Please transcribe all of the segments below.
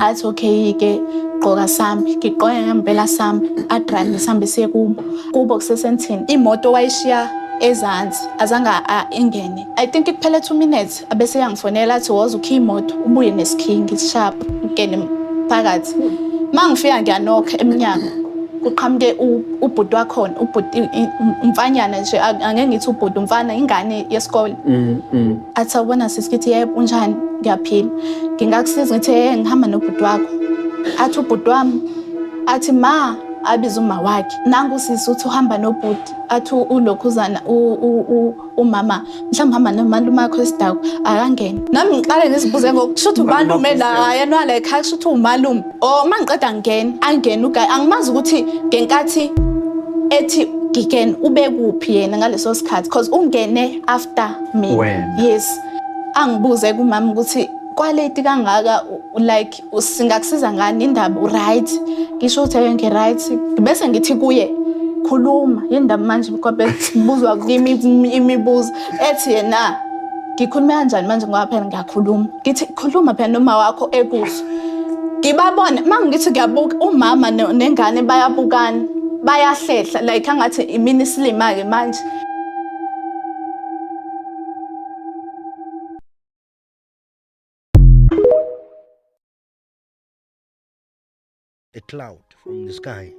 athi okay-ke gqoka sambi, ngigqoke ngempela sambi, adrayive sambi siye kubo kusesentini. Imoto wayishiya ezansi, azange ingene. I think kuphela 2 minutes, abese yangifonela athi woza ukhe imoto, ubuye nesikhingi sharp, ngene phakathi. Mangifika ngiyanokha eminyango, kuqhamuke ubhuti wakhona, umfanyana nje, angeke ngithi ubhuti, umfana, ingane yesikole. Athi awubona sisi, ngithi yebo, unjani? Ngiyaphila. Ngingakusiza, ngithi ngihamba nobhuti wakho. Athi ubhuti wami, athi ma, abiza uma wakhe. Nangu sisi uthi uhamba nobhuti, athi ulokhuzana umama, mhlawumbe hamba nomalume wakho esidakwa, akangene. Nami ngiqale ngizibuze ngokushuthi umalume la, yena wala ekhaya kushuthi umalume. Mangiqeda angene ugayi, angimazi ukuthi ngenkathi ethi ngigene ube kuphi yena ngaleso sikhathi, because ungene after me. Yes. Angibuze kumama ukuthi kwaleti kangaka, like singakusiza ngani, indaba right? Ngisho ukuthi ngi-right, bese ngithi kuye khuluma, indaba manje ngoba sibuzwa kimi imibuzo ethi yena ngikhuluma kanjani manje ngoba phela ngiyakhuluma. Ngithi khuluma phela noma wakho ekuzwa. Ngibabona mangithi ngiyabuka umama nengane bayabukana, bayahlehla like angathi imini silima ke manje. A cloud from the sky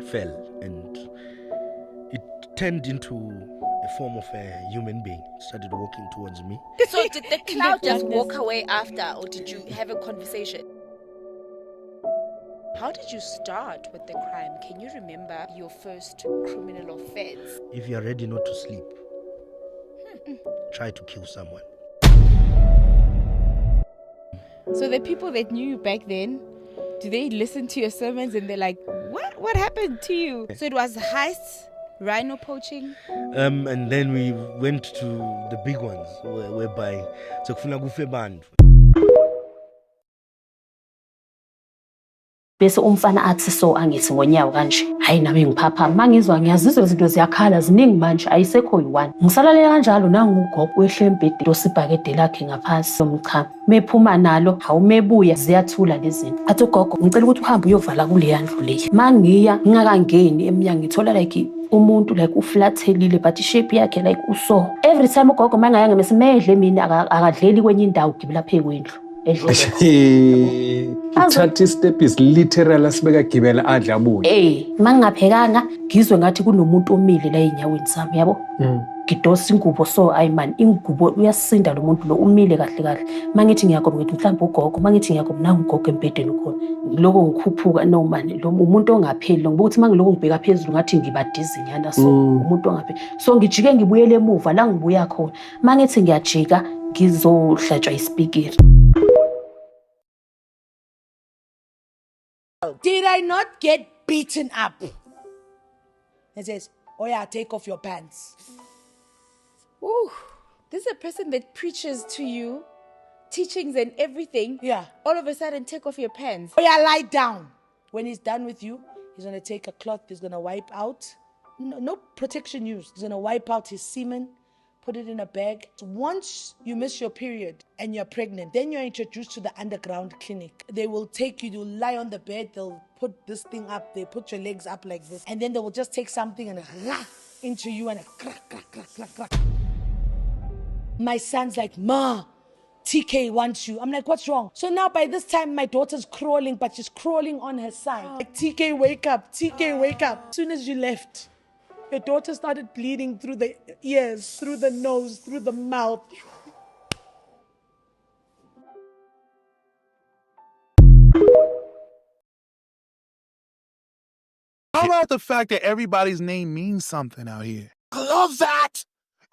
fell and it turned into a form of a human being, started walking towards me. So did the cloud just walk away after, or did you have a conversation? How did you start with the crime? Can you remember your first criminal offense? If you are ready not to sleep, try to kill someone. So the people that knew you back then, do they listen to your sermons and they're like, what happened to you? So it was heists, rhino poaching? And then we went to the big ones, whereby sekufuna kufe bantu. Bese umfana athi so angithi ngonyawo kanje, hayi nami ngiphapha, mangizwa ngiyazizwa izinto ziyakhala ziningi manje, ayisekho yi1. Ngisalalele kanjalo nangugogo wehle embhedeni dosibhakede lakhe ngaphansi somchamo. Mephuma nalo awumebuya ziyathula lezinto. Athi ugogo ngicela ukuthi uhambe uyovala kule yandlu le. Mangiya ngingakangeni eminyango ngithola like umuntu like uflathelile but shape yakhe like uso. Every time ugogo mangayanga mesimedle mina akadleli kwenye indawo gibela phe kwendlu. Thathi step is literal asibeka gibela adla abuye. Mangaphekanga ngizwe ngathi kunomuntu omile la enyaweni sami yabo. Ngidosa ingubo so ayi man ingubo uyasinda lo muntu lo umile kahle kahle. Mangithi ngiyakoba ngithi mhlawumbe ugogo, mangithi ngiyakoba nangu ugogo embedeni khona. Lokho ngikhuphuka no man lo umuntu ongapheli lo ngibuka ukuthi mangiloko ngibheka phezulu ngathi ngibadiza inyanda so umuntu ongapheli. So ngijike ngibuyele emuva la ngibuya khona. Mangithi ngiyajika ngizohlatshwa isipikiri. Did I not get beaten up? It says, oh yeah, take off your pants. Ooh, this is a person that preaches to you, teachings and everything. Yeah. All of a sudden, take off your pants. Oh yeah, lie down. When he's done with you, he's going to take a cloth, he's going to wipe out. No protection used. He's going to wipe out his semen, put it in a bag. Once you miss your period and you're pregnant, then you're introduced to the underground clinic. They will take you, you'll lie on the bed, they'll put this thing up, they put your legs up like this, and then they will just take something and into you and crack, crack, crack, crack, crack. My son's like, Ma, TK wants you. I'm like, what's wrong? So now by this time, my daughter's crawling, but she's crawling on her side. Like, TK, wake up, TK, wake up. As soon as you left, your daughter started bleeding through the ears, through the nose, through the mouth. How about the fact that everybody's name means something out here? I love that.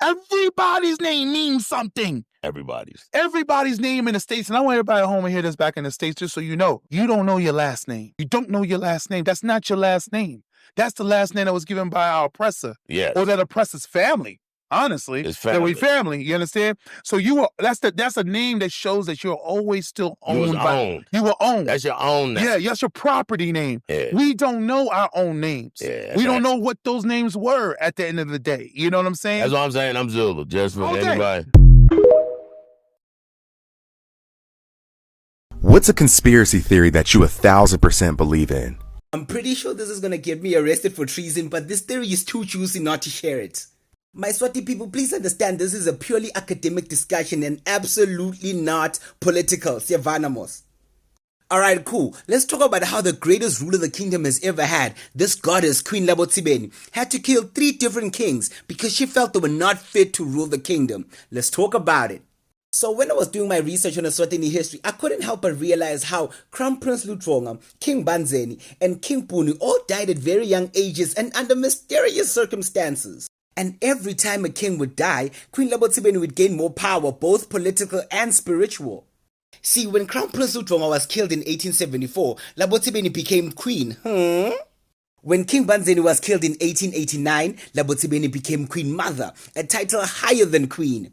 Everybody's name means something. Everybody's name in the States, and I want everybody at home to hear this back in the States, just so you know. You don't know your last name. You don't know your last name. That's not your last name. That's the last name that was given by our oppressor. Yes. Or that oppressor's family. Honestly, It's family. that we family. You understand? So that's a name that shows that you're always still You was owned by. owned. You were owned. That's your own name. Yeah, that's your property name. Yeah. We don't know our own names. Yeah, we don't that's- know what those names were at the end of the day. You know what I'm saying? That's what I'm saying. I'm Zulu. Just for Okay. anybody. What's a conspiracy theory that you 1000% believe in? I'm pretty sure this is gonna get me arrested for treason, but this theory is too juicy not to share it. My Swati people, please understand this is a purely academic discussion and absolutely not political. Siavanamos. Alright, cool. Let's talk about how the greatest ruler the kingdom has ever had, this goddess, Queen Labotsibeni, had to kill 3 different kings because she felt they were not fit to rule the kingdom. Let's talk about it. So when I was doing my research on Eswatini history, I couldn't help but realize how Crown Prince Luthonga, King Banzeni, and King Punu all died at very young ages and under mysterious circumstances. And every time a king would die, Queen Labotsibeni would gain more power, both political and spiritual. See, when Crown Prince Luthonga was killed in 1874, Labotsibeni became queen. When King Banzeni was killed in 1889, Labotsibeni became Queen Mother, a title higher than queen.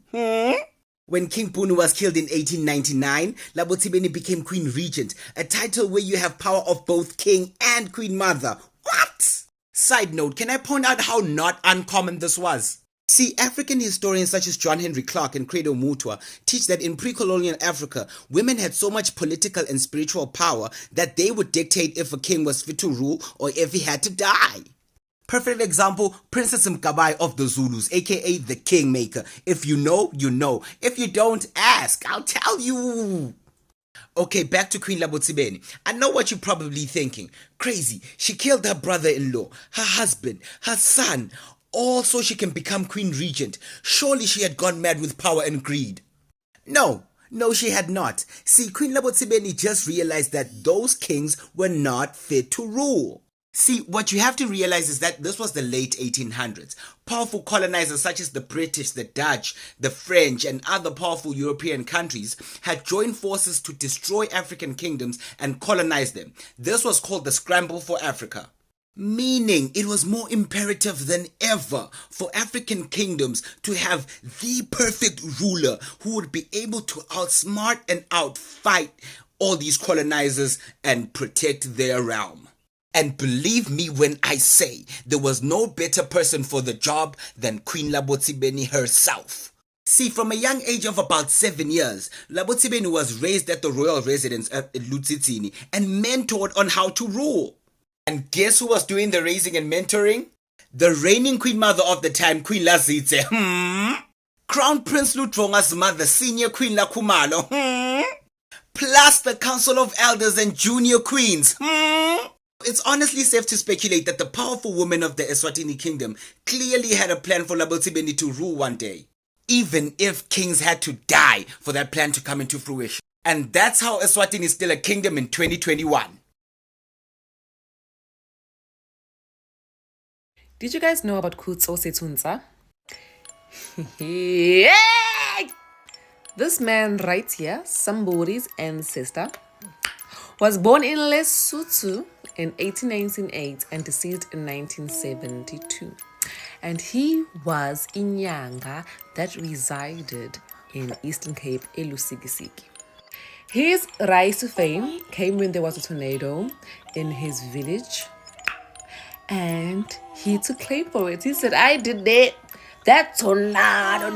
When King Punu was killed in 1899, Labotsibeni became Queen Regent, a title where you have power of both king and Queen Mother. What? Side note, can I point out how not uncommon this was? See, African historians such as John Henry Clark and Credo Mutwa teach that in pre-colonial Africa, women had so much political and spiritual power that they would dictate if a king was fit to rule or if he had to die. Perfect example, Princess Mkabayi of the Zulus, aka the Kingmaker. If you know, you know. If you don't, ask. I'll tell you. Okay, back to Queen Labotsibeni. I know what you're probably thinking. Crazy. She killed her brother-in-law, her husband, her son, all so she can become Queen Regent. Surely she had gone mad with power and greed. No, she had not. See, Queen Labotsibeni just realized that those kings were not fit to rule. See, what you have to realize is that this was the late 1800s. Powerful colonizers such as the British, the Dutch, the French, and other powerful European countries had joined forces to destroy African kingdoms and colonize them. This was called the Scramble for Africa. Meaning it was more imperative than ever for African kingdoms to have the perfect ruler who would be able to outsmart and outfight all these colonizers and protect their realm. And believe me when I say there was no better person for the job than Queen Labotsibeni herself. See, from a young age of about 7 years, Labotsibeni was raised at the royal residence at Lutsitsini and mentored on how to rule. And guess who was doing the raising and mentoring? The reigning queen mother of the time, Queen Lazitse. Crown Prince Luthonga's mother, Senior Queen Lakhumalo. Plus the Council of Elders and Junior Queens. It's honestly safe to speculate that the powerful women of the Eswatini kingdom clearly had a plan for Labotsibeni to rule one day, even if kings had to die for that plan to come into fruition. And that's how Eswatini is still a kingdom in 2021. Did you guys know about Khutso Setunza? Yeah! This man right here, somebody's ancestor, was born in Lesotho in 1898 and deceased in 1972. And he was Inyanga that resided in Eastern Cape, Elusikisiki. His rise to fame came when there was a tornado in his village. And he took claim for it. He said, I did it. That tornado,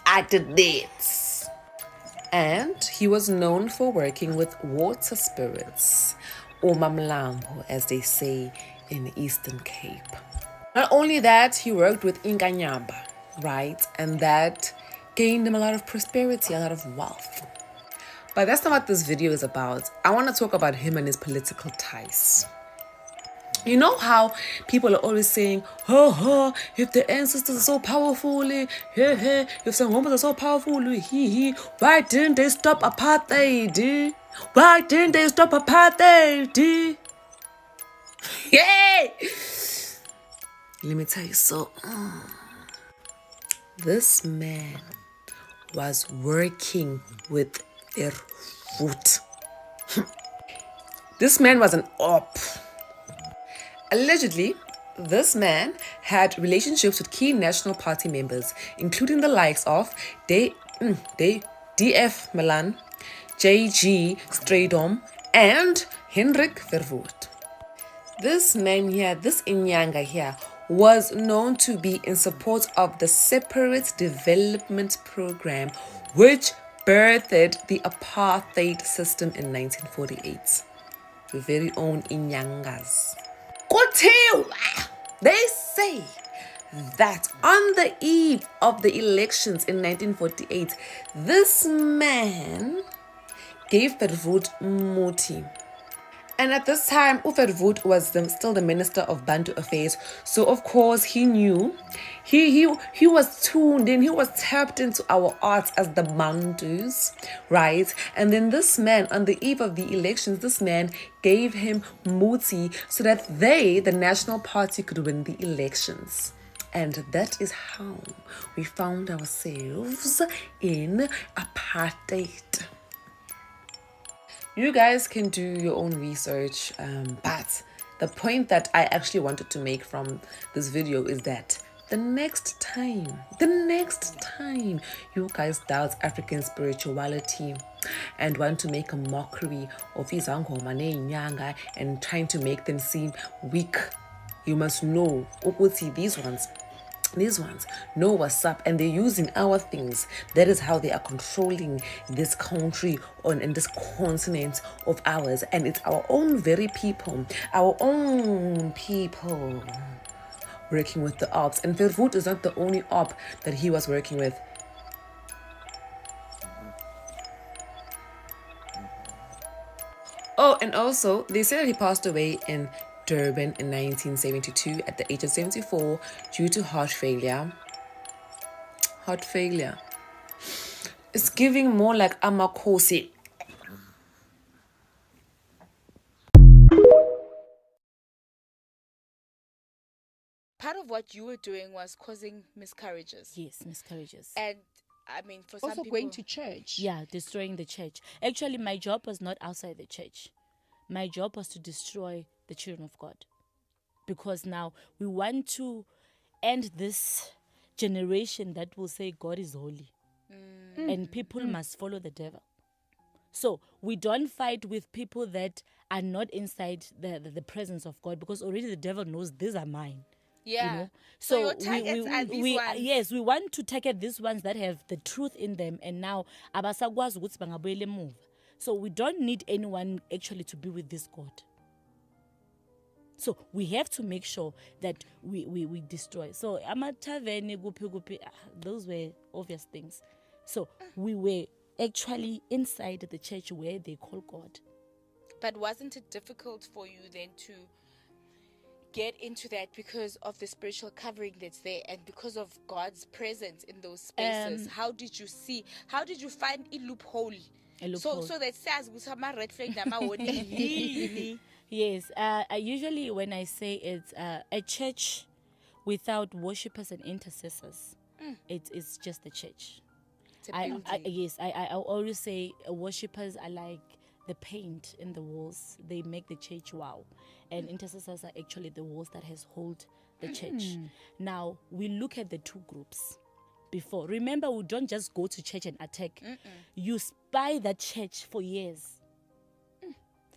I did it. And he was known for working with water spirits, or Mamlambo, as they say in Eastern Cape. Not only that, he worked with Inkanyamba, right? And that gained him a lot of prosperity, a lot of wealth. But that's not what this video is about. I want to talk about him and his political ties. You know how people are always saying, if the ancestors are so powerful, if Sangomas are so powerful, why didn't they stop apartheid? Why didn't they stop apartheid? Yay! Let me tell you, so this man was working with their foot. This man was an op. Allegedly, this man had relationships with key National Party members, including the likes of D.F. Malan, J.G. Strydom, and Hendrik Verwoerd. This man here, this Inyanga here, was known to be in support of the Separate Development Program, which birthed the apartheid system in 1948. Your very own Inyangas. Kuthiwa, they say that on the eve of the elections in 1948, this man gave Verwoerd Muti. And at this time, Verwoerd was still the Minister of Bantu Affairs. So, of course, he knew. He was tuned in. He was tapped into our arts as the Bantus, right? And then this man, on the eve of the elections, this man gave him Muti so that they, the National Party, could win the elections. And that is how we found ourselves in apartheid. You guys can do your own research, but the point that I actually wanted to make from this video is that the next time you guys doubt African spirituality and want to make a mockery of Izangoma Nyanga and trying to make them seem weak, you must know these ones know what's up, and they're using our things. That is how they are controlling this country in this continent of ours, and it's our own very people, working with the ops. And Verwoerd is not the only op that he was working with. Oh, and also they said that he passed away in Durban in 1972 at the age of 74 due to heart failure. Heart failure. It's giving more like Amakosi. Part of what you were doing was causing miscarriages. Yes, miscarriages. And I mean, for some Also people, going to church. Yeah, destroying the church. Actually, my job was not outside the church. My job was to destroy the children of God. Because now we want to end this generation that will say God is holy. And people must follow the devil. So we don't fight with people that are not inside the presence of God, because already the devil knows these are mine. yeah. You know? So your targets are these ones. Yes, we want to target these ones that have the truth in them, and now abasakwazi ukuthi bangabuyela emuva. So we don't need anyone actually to be with this God. So we have to make sure that we destroy. So amathaveni gupi, those were obvious things. So we were actually inside the church where they call God. But wasn't it difficult for you then to get into that because of the spiritual covering that's there and because of God's presence in those spaces? How did you find a loophole? So that says with some red flag warning. Yes, I usually when I say it's a church without worshippers and intercessors, it's just a church. It's a building. I always say worshippers are like the paint in the walls. They make the church wow. And intercessors are actually the walls that has hold the church. Now, we look at the two groups before. Remember, we don't just go to church and attack. You spy that church for years.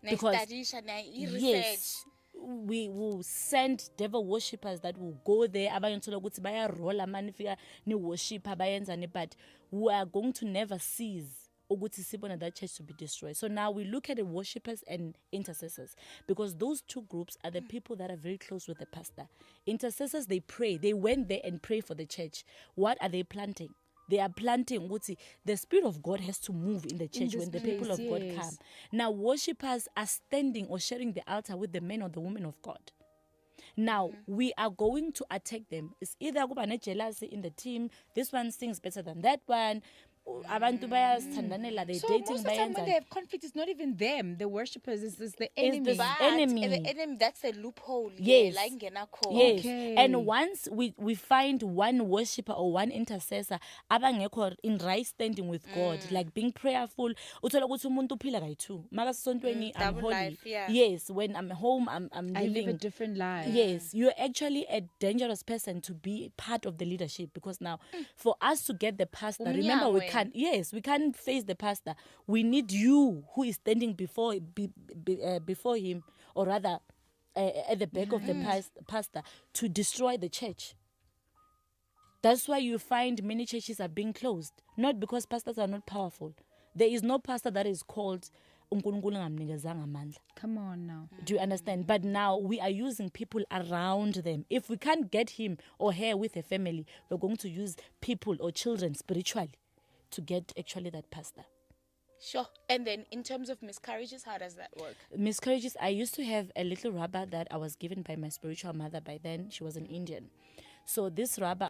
Because yes, we will send devil worshippers that will go there. But we are going to never cease that church to be destroyed. So now we look at the worshippers and intercessors, because those two groups are the people that are very close with the pastor. Intercessors, they pray. They went there and pray for the church. What are they planting? They are planting the Spirit of God has to move in the church when the people of God come. Now, worshippers are standing or sharing the altar with the men or the women of God. Now, we are going to attack them. It's either jealousy in the team. This one sings better than that one. Abantu bayazithandanela, they So dating, most of the time when they have conflict, it's not even them. The worshippers is the enemy. the enemy. The enemy, that's a loophole. Yes. Like Yes. Okay. And once we find one worshipper or one intercessor abangekho in right standing with God, like being prayerful, uthola ukuthi umuntu uphila kayi-2. Makasontweni I'm double holy. life, yeah. Yes, when I'm home I'm I living live a different life. Yes, you're actually a dangerous person to be part of the leadership, because now for us to get the pastor, remember we can't face the pastor. We need you who is standing before him, or rather at the back of the pastor, to destroy the church. That's why you find many churches are being closed. Not because pastors are not powerful. There is no pastor that is called uNkulunkulu ngamnikezanga amandla. Come on now. Do you understand? But now we are using people around them. If we can't get him or her with a family, we're going to use people or children spiritually to get actually that pastor. Sure. And then in terms of miscarriages, how does that work? Miscarriages, I used to have a little rubber that I was given by my spiritual mother by then. She was an Indian. So this rubber...